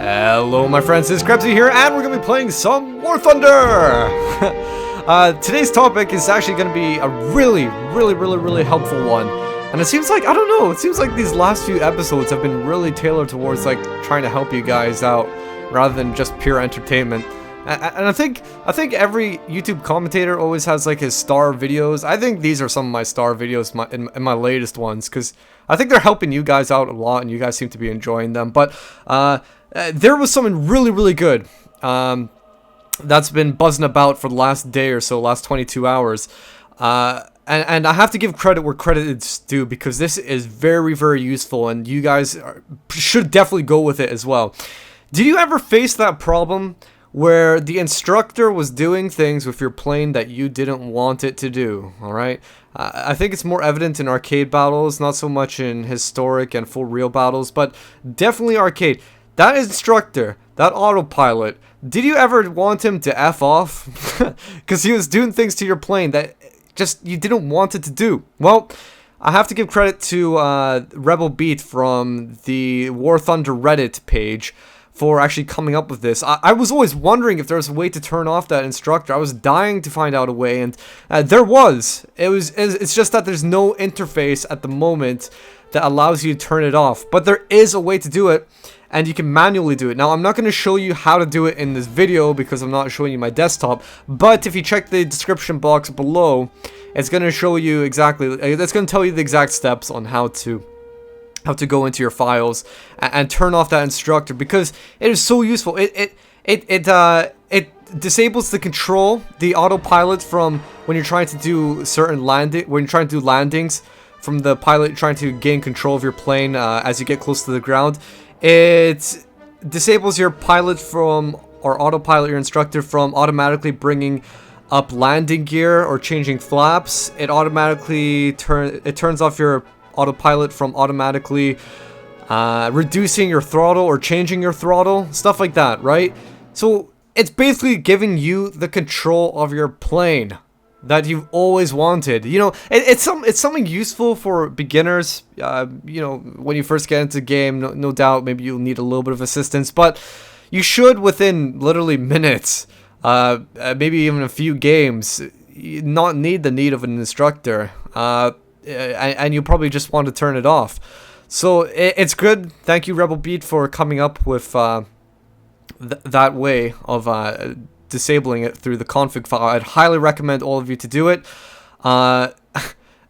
Hello my friends, it's Krebs here, and we're going to be playing some WarThunder! Today's topic is actually going to be a really helpful one. And it seems like, I don't know, it seems like these last few episodes have been really tailored towards like trying to help you guys out rather than just pure entertainment. And I think every YouTube commentator always has like his star videos. I think these are some of my star videos in my latest ones, because I think they're helping you guys out a lot and you guys seem to be enjoying them. But there was something really good that's been buzzing about for the last day or so, last 22 hours. And I have to give credit where credit is due, because this is very useful and you guys should definitely go with it as well. Did you ever face that problem where the instructor was doing things with your plane that you didn't want it to do? Alright? I think it's more evident in arcade battles, not so much in historic and full real battles, but definitely arcade. That instructor, that autopilot, did you ever want him to F off? Because he was doing things to your plane that just you didn't want it to do. Well, I have to give credit to Rebelbeat from the WarThunder Reddit page for actually coming up with this. I was always wondering if there was a way to turn off that instructor. I was dying to find out a way, and there was. It's just that there's no interface at the moment that allows you to turn it off. But there is a way to do it, and you can manually do it. Now, I'm not going to show you how to do it in this video because I'm not showing you my desktop, but if you check the description box below, it's going to show you exactly, it's going to tell you the exact steps on how to go into your files and turn off that instructor, because it is so useful. It disables the control, the autopilot, from when you're trying to do landings, from the pilot trying to gain control of your plane as you get close to the ground. It disables your pilot from, or autopilot your instructor from, automatically bringing up landing gear or changing flaps. It automatically turns off your autopilot from automatically reducing your throttle or changing your throttle, stuff like that, right? So it's basically giving you the control of your plane that you've always wanted. You know, it's something useful for beginners. You know, when you first get into the game, no doubt maybe you'll need a little bit of assistance, but you should, within literally minutes, maybe even a few games, not need the need of an instructor. And you probably just want to turn it off. So it's good. Thank you, Rebelbeat, for coming up with that way of disabling it through the config file. I'd highly recommend all of you to do it. And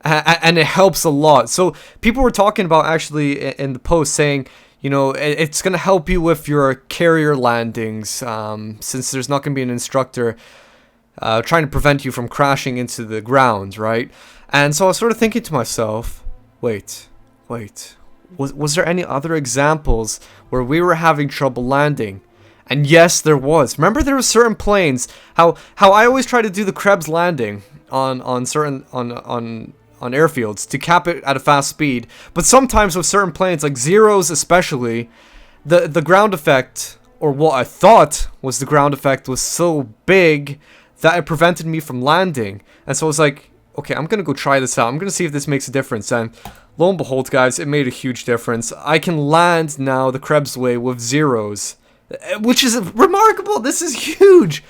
it helps a lot. So people were talking about, actually, in the post, saying, you know, it's going to help you with your carrier landings, since there's not going to be an instructor trying to prevent you from crashing into the ground, right? And so I was sort of thinking to myself, wait, was there any other examples where we were having trouble landing? And yes, there was. Remember, there were certain planes, how I always try to do the Krebs Landing on airfields to cap it at a fast speed, but sometimes with certain planes, like Zeros especially, the ground effect, or what I thought was the ground effect, was so big that it prevented me from landing. And so I was like, okay, I'm gonna go try this out. I'm gonna see if this makes a difference. And lo and behold, guys, it made a huge difference. I can land now the Krebs way with Zeros, which is remarkable. This is huge.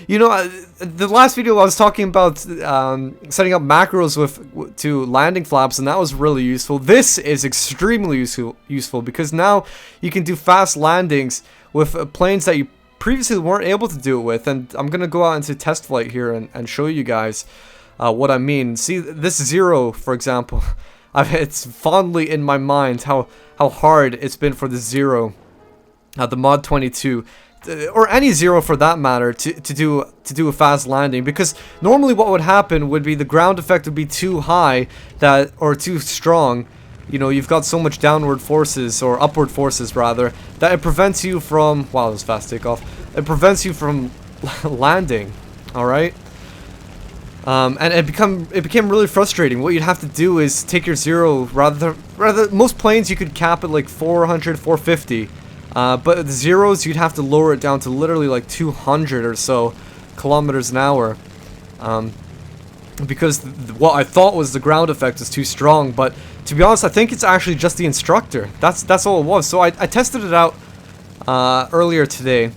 You know, the last video I was talking about setting up macros to landing flaps, and that was really useful. This is extremely useful because now you can do fast landings with planes that you previously weren't able to do it with. And I'm gonna go out into test flight here and show you guys what I mean. See, this Zero, for example, it's fondly in my mind how hard it's been for the Zero, the Mod 22, or any Zero for that matter, to do a fast landing, because normally what would happen would be the ground effect would be too high, or too strong. You know, you've got so much downward forces, or upward forces rather, that it prevents you from, wow, that was fast takeoff, it prevents you from landing. Alright? And it became really frustrating. What you'd have to do is take your Zero, rather most planes you could cap at like 400, 450. But the Zeros, you'd have to lower it down to literally like 200 or so kilometers an hour. Because what I thought was the ground effect was too strong, but to be honest, I think it's actually just the instructor. That's all it was. So I tested it out earlier today.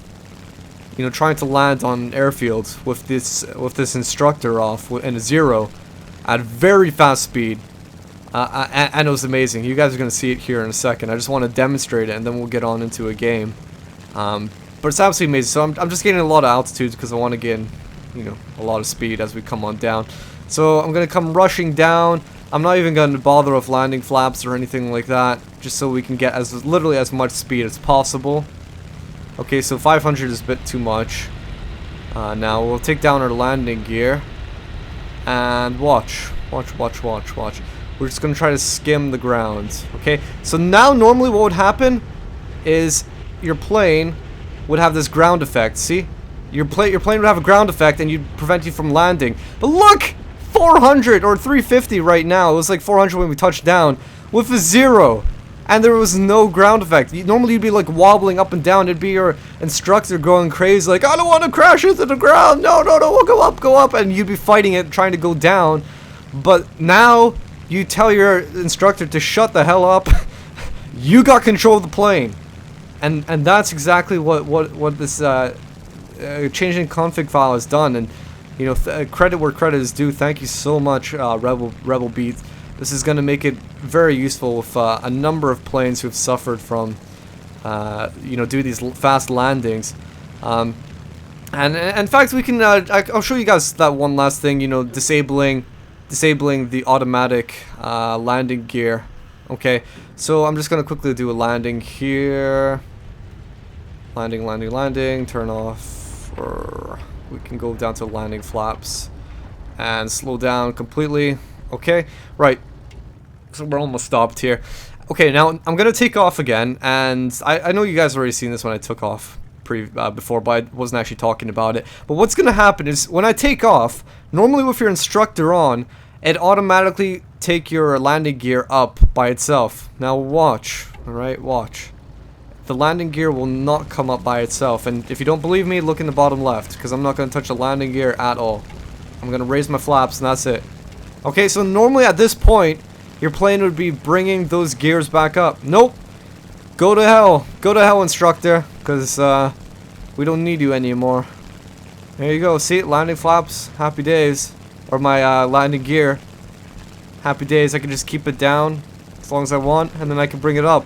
You know, trying to land on airfields with this instructor off in a 0 at very fast speed. And it was amazing. You guys are going to see it here in a second. I just want to demonstrate it, and then we'll get on into a game. But it's absolutely amazing. So I'm just getting a lot of altitude because I want to gain, you know, a lot of speed as we come on down. So I'm going to come rushing down. I'm not even going to bother with landing flaps or anything like that, just so we can get literally as much speed as possible. Okay, so 500 is a bit too much. Now we'll take down our landing gear. And watch. We're just going to try to skim the ground. Okay, so now normally what would happen is your plane would have this ground effect. See? Your plane would have a ground effect and you'd prevent you from landing. But look! 400 or 350 right now. It was like 400 when we touched down with a 0. And there was no ground effect. Normally you'd be like wobbling up and down. It'd be your instructor going crazy like, I don't want to crash into the ground. No, we'll go up. And you'd be fighting it, trying to go down. But now you tell your instructor to shut the hell up. You got control of the plane. And that's exactly what this changing config file has done. And you know, credit where credit is due. Thank you so much, Rebelbeat. This is going to make it very useful with a number of planes who have suffered from, you know, do these fast landings. And in fact, we can. I'll show you guys that one last thing. You know, disabling the automatic landing gear. Okay, so I'm just going to quickly do a landing here. Landing. Turn off. Or we can go down to landing flaps and slow down completely. Okay, right. So we're almost stopped here. Okay, now I'm gonna take off again, and I know you guys have already seen this when I took off before, but I wasn't actually talking about it. But what's gonna happen is when I take off, normally with your instructor on, it automatically take your landing gear up by itself. Now watch, alright, watch. The landing gear will not come up by itself, and if you don't believe me, look in the bottom left, because I'm not gonna touch the landing gear at all. I'm gonna raise my flaps, and that's it. Okay, so normally at this point, your plane would be bringing those gears back up. Nope. Go to hell, instructor, because we don't need you anymore. There you go. See, landing flaps, happy days. Or my landing gear, happy days. I can just keep it down as long as I want, and then I can bring it up.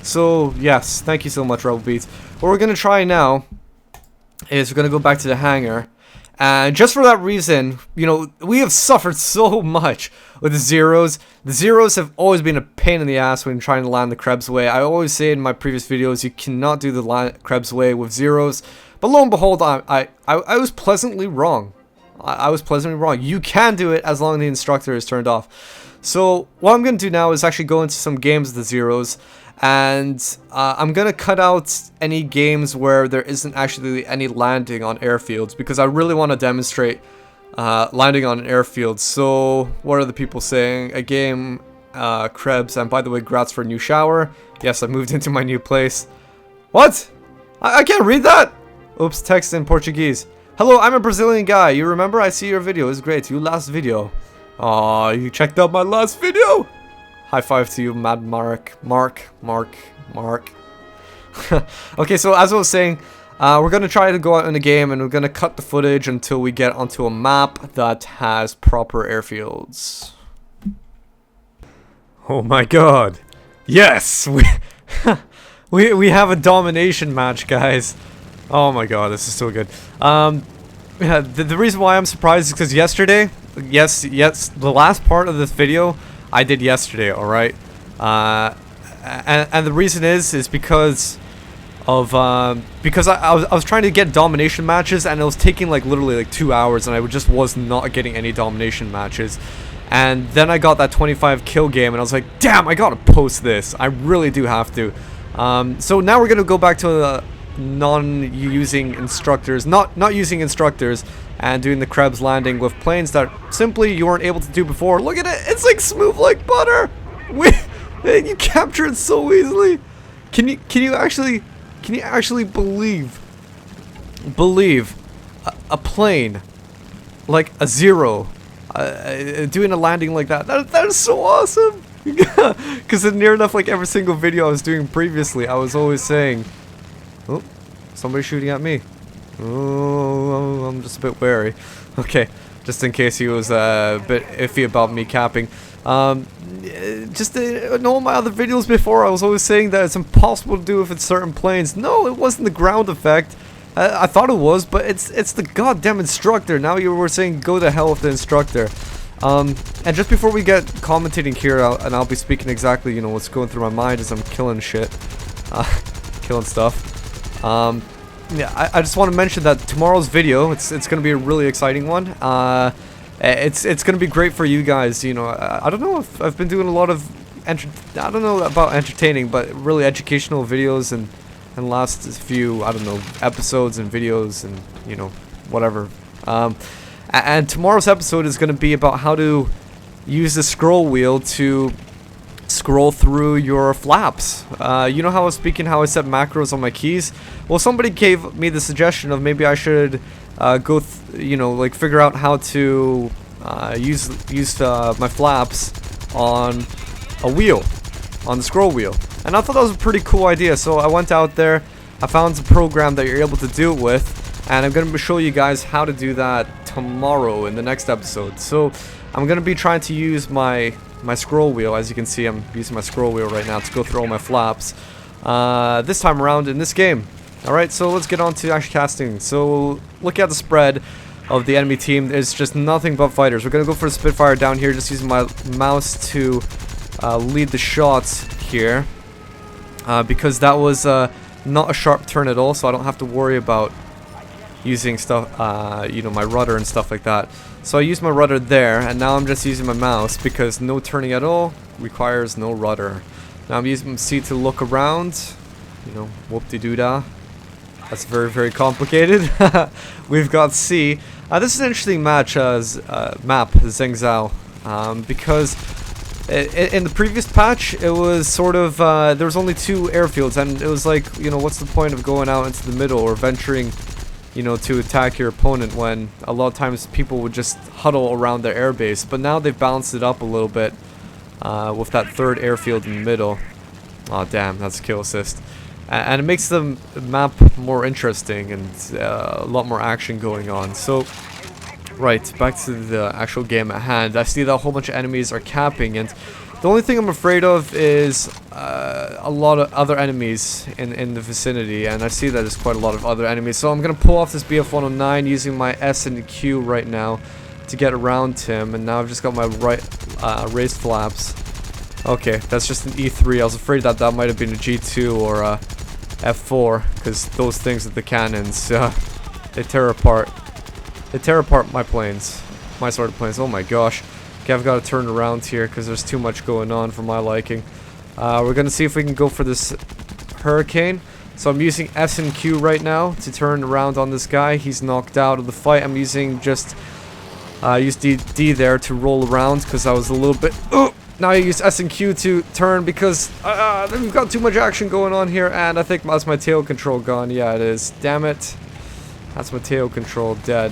So, yes, thank you so much, Rebelbeat. What we're going to try now is we're going to go back to the hangar. And just for that reason, you know, we have suffered so much with the zeros. The zeros have always been a pain in the ass when trying to land the Krebs way. I always say in my previous videos, you cannot do the Krebs way with zeros. But lo and behold, I was pleasantly wrong. I was pleasantly wrong. You can do it as long as the instructor is turned off. So what I'm going to do now is actually go into some games with the zeros. And I'm going to cut out any games where there isn't actually any landing on airfields, because I really want to demonstrate landing on an airfield. So what are the people saying? A game, Krebs, and by the way, grats for a new shower. Yes, I moved into my new place. What? I can't read that? Oops, text in Portuguese. Hello, I'm a Brazilian guy. You remember? I see your video. It's great. You last video. Aw, you checked out my last video? High five to you, Mad Mark. Okay, so as I was saying, we're going to try to go out in a game, and we're going to cut the footage until we get onto a map that has proper airfields. Oh my god. Yes! We have a domination match, guys. Oh my god, this is so good. Yeah, the reason why I'm surprised is because yesterday, yes, the last part of this video I did yesterday, alright? And the reason is because of, because I was trying to get domination matches, and it was taking like literally like 2 hours, and I just was not getting any domination matches. And then I got that 25 kill game, and I was like, damn, I gotta post this. I really do have to. So now we're gonna go back to non-using instructors, not using instructors, and doing the Krebs landing with planes that simply you weren't able to do before. Look at it, it's like smooth like butter. You capture it so easily. Can you actually believe a plane like a zero doing a landing like that? That is so awesome. Because near enough like every single video I was doing previously, I was always saying Oh, somebody's shooting at me. Oh, I'm just a bit wary. Okay, just in case he was a bit iffy about me capping. Just in all my other videos before, I was always saying that it's impossible to do with certain planes. No, it wasn't the ground effect. I thought it was, but it's the goddamn instructor. Now you were saying go to hell with the instructor. And just before we get commentating here, I'll be speaking exactly, you know, what's going through my mind as I'm killing shit. Killing stuff. Yeah, I just want to mention that tomorrow's video, it's going to be a really exciting one. It's going to be great for you guys, you know. I don't know if I've been doing a lot of, I don't know about entertaining, but really educational videos and last few, I don't know, episodes and videos and, you know, whatever. And tomorrow's episode is going to be about how to use the scroll wheel to scroll through your flaps. You know how I was speaking how I set macros on my keys? Well, somebody gave me the suggestion of maybe I should you know, like figure out how to use my flaps on a wheel, on the scroll wheel. And I thought that was a pretty cool idea, so I went out there, I found a program that you're able to do it with, and I'm going to show you guys how to do that tomorrow in the next episode. So I'm going to be trying to use my scroll wheel. As you can see, I'm using my scroll wheel right now to go through all my flaps this time around in this game. Alright, so let's get on to actually casting. So look at the spread of the enemy team. There's just nothing but fighters. We're going to go for a Spitfire down here, just using my mouse to lead the shots here. Because that was not a sharp turn at all, so I don't have to worry about using stuff, you know, my rudder and stuff like that. So I used my rudder there, and now I'm just using my mouse because no turning at all requires no rudder. Now I'm using C to look around, you know, whoop-de-doo-dah. That's very, very complicated. We've got C. This is an interesting map, Zhengzhou, because in the previous patch, it was sort of, there was only 2 airfields, and it was like, you know, what's the point of going out into the middle or venturing, you know, to attack your opponent when a lot of times people would just huddle around their airbase. But now they've balanced it up a little bit with that 3rd airfield in the middle. Oh damn, that's a kill assist. And it makes the map more interesting and a lot more action going on. So, right, back to the actual game at hand. I see that a whole bunch of enemies are capping, and the only thing I'm afraid of is a lot of other enemies in the vicinity, and I see that there's quite a lot of other enemies. So I'm going to pull off this BF-109 using my S and Q right now to get around him, and now I've just got my raised flaps. Okay, that's just an E3. I was afraid that that might have been a G2 or a F4, because those things with the cannons, they tear apart. They tear apart my planes, my sort of planes. Oh my gosh. Okay, I've got to turn around here because there's too much going on for my liking. We're going to see if we can go for this Hurricane. So I'm using S and Q right now to turn around on this guy. He's knocked out of the fight. I'm using just use D there to roll around because I was a little bit... Now I use S and Q to turn because we've got too much action going on here, and I think that's my tail control gone. Yeah, it is. Damn it. That's my tail control dead.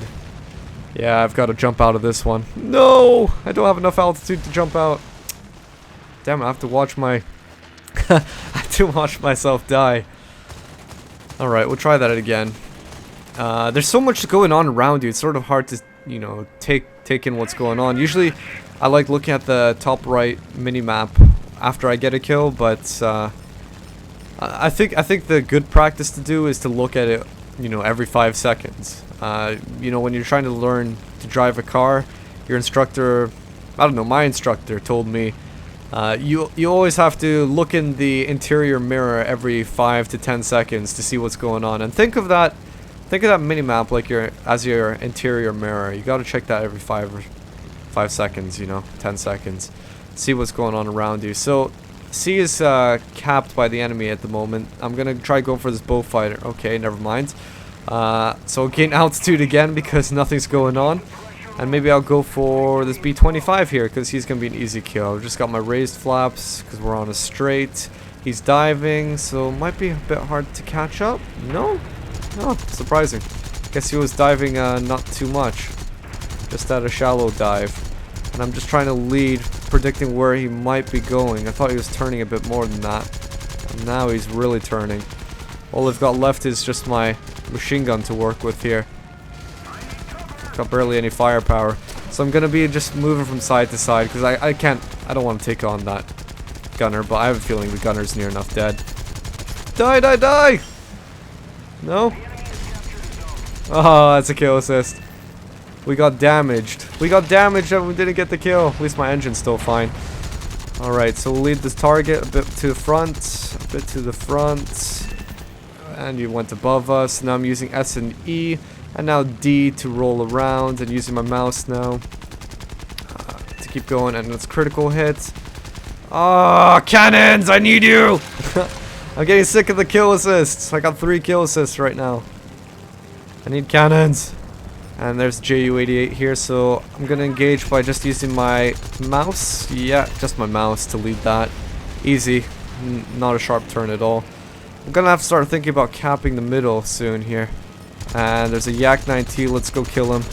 Yeah, I've got to jump out of this one. No! I don't have enough altitude to jump out. Damn it, I have to watch my... I have to watch myself die. Alright, we'll try that again. There's so much going on around you, it's sort of hard to, you know, take in what's going on. Usually, I like looking at the top right mini-map after I get a kill, but I think the good practice to do is to look at it, you know, every 5 seconds. You know, when you're trying to learn to drive a car, your instructor, I don't know, my instructor told me, you always have to look in the interior mirror every 5 to 10 seconds to see what's going on, and think of that mini-map like your interior mirror. You got to check that every 5 seconds, you know, 10 seconds, see what's going on around you. So C is capped by the enemy at the moment. I'm gonna try going for this bow fighter. Okay, never mind. So gain altitude again because nothing's going on, and maybe I'll go for this B-25 here because he's gonna be an easy kill. I've just got my raised flaps because we're on a straight. He's diving, so it might be a bit hard to catch up. No? Oh, surprising. Guess he was diving not too much. Just at a shallow dive. And I'm just trying to lead, predicting where he might be going. I thought he was turning a bit more than that. And now he's really turning. All I've got left is just my machine gun to work with here. Got barely any firepower. So I'm gonna be just moving from side to side because I don't want to take on that gunner, but I have a feeling the gunner's near enough dead. Die, die, die! No? Oh, that's a kill assist. We got damaged. We got damaged and we didn't get the kill. At least my engine's still fine. Alright, so we'll lead this target a bit to the front. A bit to the front. And you went above us. Now I'm using S and E. And now D to roll around. And using my mouse now. To keep going. And it's critical hit. Ah, cannons! I need you! I'm getting sick of the kill assists. I got 3 kill assists right now. I need cannons. And there's JU-88 here, so I'm gonna engage by just using my mouse. Yeah, just my mouse to lead that. Easy. Not a sharp turn at all. I'm gonna have to start thinking about capping the middle soon here. And there's a Yak 9T. Let's go kill him.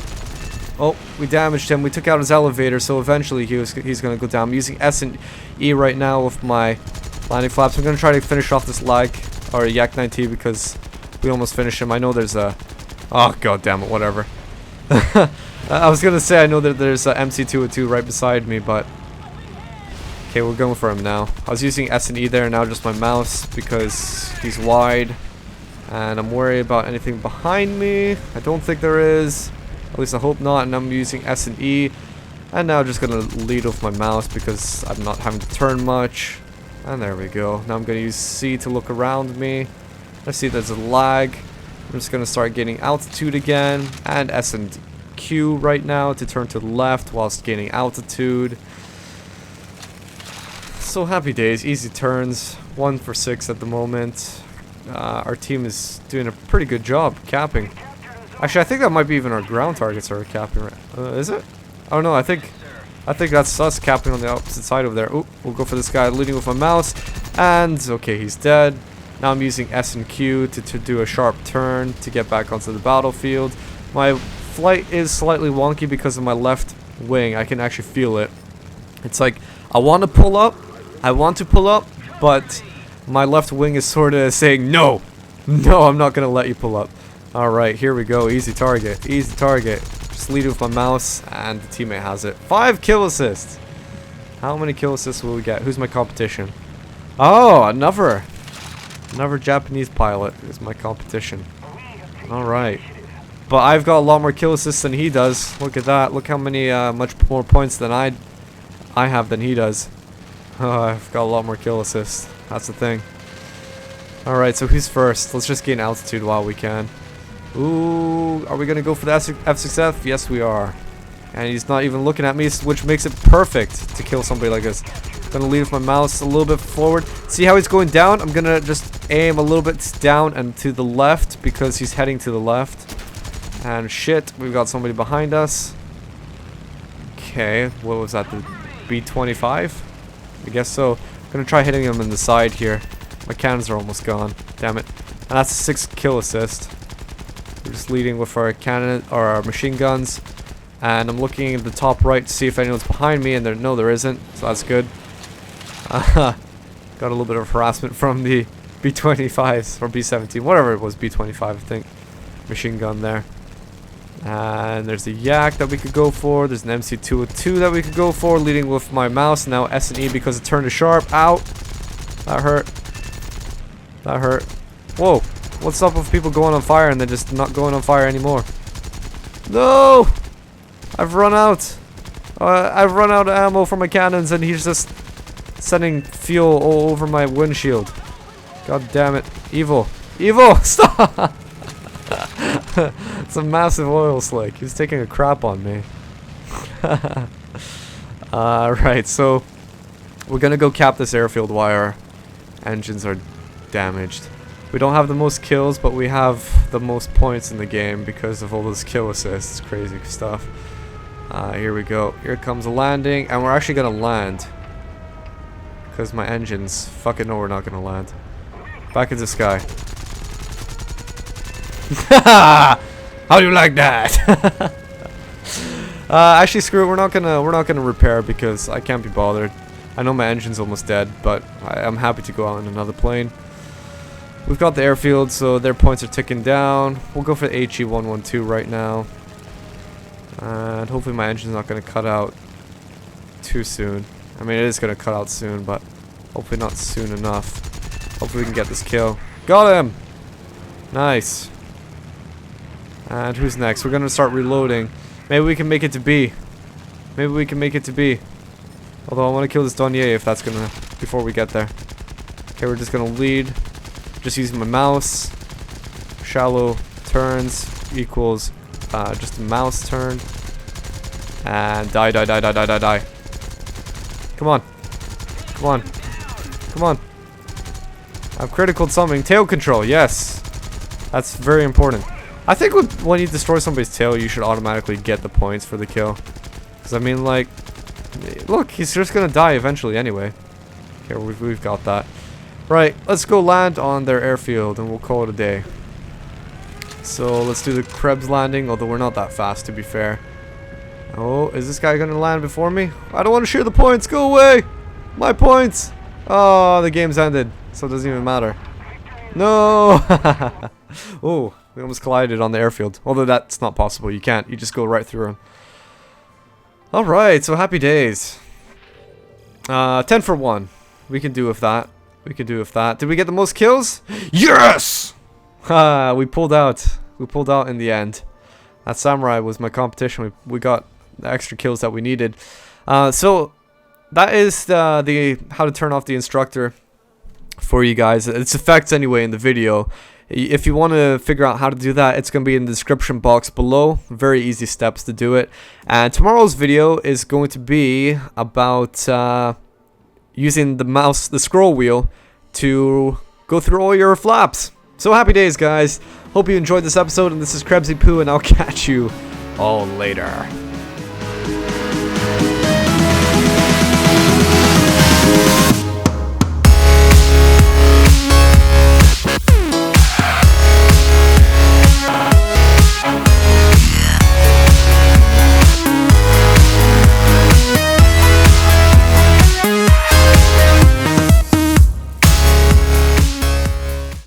Oh, we damaged him. We took out his elevator, so eventually he's gonna go down. I'm using S and E right now with my landing flaps. I'm gonna try to finish off this lag or Yak 9T because we almost finished him. I know there's a... Oh, god damn it, whatever. I was gonna say I know that there's a MC202 right beside me, but okay, we're going for him now. I was using S and E there, now just my mouse because he's wide, and I'm worried about anything behind me. I don't think there is, at least I hope not. And I'm using S and E, and now just gonna lead with my mouse because I'm not having to turn much. And there we go. Now I'm gonna use C to look around me. I see there's a lag. I'm just going to start gaining altitude again, and S and Q right now to turn to the left whilst gaining altitude. So happy days, easy turns, 1 for 6 at the moment. Our team is doing a pretty good job capping. Actually, I think that might be even our ground targets are capping, right? Is it? Oh no, I think that's us capping on the opposite side over there. Ooh, we'll go for this guy leading with my mouse, and okay, he's dead. Now I'm using S and Q to do a sharp turn to get back onto the battlefield. My flight is slightly wonky because of my left wing. I can actually feel it. It's like I want to pull up, but my left wing is sort of saying no, I'm not gonna let you pull up. All right, here we go. Easy target, easy target. Just lead with my mouse, and the teammate has it. 5 kill assists. How many kill assists will we get? Who's my competition? Oh, another Japanese pilot is my competition. Alright. But I've got a lot more kill assists than he does. Look at that. Look how many much more points than I have than he does. Oh, I've got a lot more kill assists. That's the thing. Alright, so who's first? Let's just gain altitude while we can. Ooh, are we going to go for the F6F? Yes, we are. And he's not even looking at me, which makes it perfect to kill somebody like this. Gonna lead with my mouse a little bit forward. See how he's going down? I'm gonna just aim a little bit down and to the left because he's heading to the left. And shit, we've got somebody behind us. Okay, what was that? The B-25? I guess so. I'm gonna try hitting him in the side here. My cannons are almost gone. Damn it. And that's a 6 kill assist. We're just leading with our cannon or our machine guns. And I'm looking at the top right to see if anyone's behind me, and no, there isn't. So that's good. Got a little bit of harassment from the B-25s or B-17, whatever it was, B-25 I think. Machine gun there. And there's a Yak that we could go for. There's an MC202 that we could go for, leading with my mouse. Now S and E because it turned to sharp. Ow! That hurt. That hurt. Whoa! What's up with people going on fire and then just not going on fire anymore? No! I've run out. I've run out of ammo for my cannons, and he's just sending fuel all over my windshield. God damn it. Evil. Evil! Stop! It's a massive oil slick. He's taking a crap on me. Right, so we're gonna go cap this airfield while our engines are damaged. We don't have the most kills, but we have the most points in the game because of all those kill assists. Crazy stuff. Here we go. Here comes a landing, and we're actually gonna land. Because my engines fucking know we're not gonna land. Back in the sky. How do you like that? Actually, screw it. We're not gonna repair because I can't be bothered. I know my engine's almost dead, but I'm happy to go out in another plane. We've got the airfield, so their points are ticking down. We'll go for the HE112 right now. And hopefully my engine's not going to cut out too soon. I mean, it is going to cut out soon, but hopefully not soon enough. Hopefully we can get this kill. Got him! Nice. And who's next? We're going to start reloading. Maybe we can make it to B. Maybe we can make it to B. Although I want to kill this Donier if that's going to... before we get there. Okay, we're just going to lead. Just using my mouse. Shallow turns equals just a mouse turn. And die. Come on. Come on. Come on. I've criticaled something. Tail control, yes. That's very important. I think when you destroy somebody's tail, you should automatically get the points for the kill. Because, I mean, like... Look, he's just gonna die eventually anyway. Okay, we've got that. Right, let's go land on their airfield and we'll call it a day. So, let's do the Krebs Landing, although we're not that fast, to be fair. Oh, is this guy gonna land before me? I don't want to share the points, go away! My points! Oh, the game's ended, so it doesn't even matter. No! Oh, we almost collided on the airfield. Although that's not possible, you can't, you just go right through him. Alright, so happy days. 10 for 1. We can do with that. We can do with that. Did we get the most kills? Yes! Ha! We pulled out. We pulled out in the end. That samurai was my competition. We got the extra kills that we needed. So that is the how to turn off the instructor for you guys. Its effects anyway in the video. If you want to figure out how to do that, it's going to be in the description box below. Very easy steps to do it. And tomorrow's video is going to be about using the scroll wheel to go through all your flaps. So happy days, guys. Hope you enjoyed this episode, and this is Krebsy Poo, and I'll catch you all later.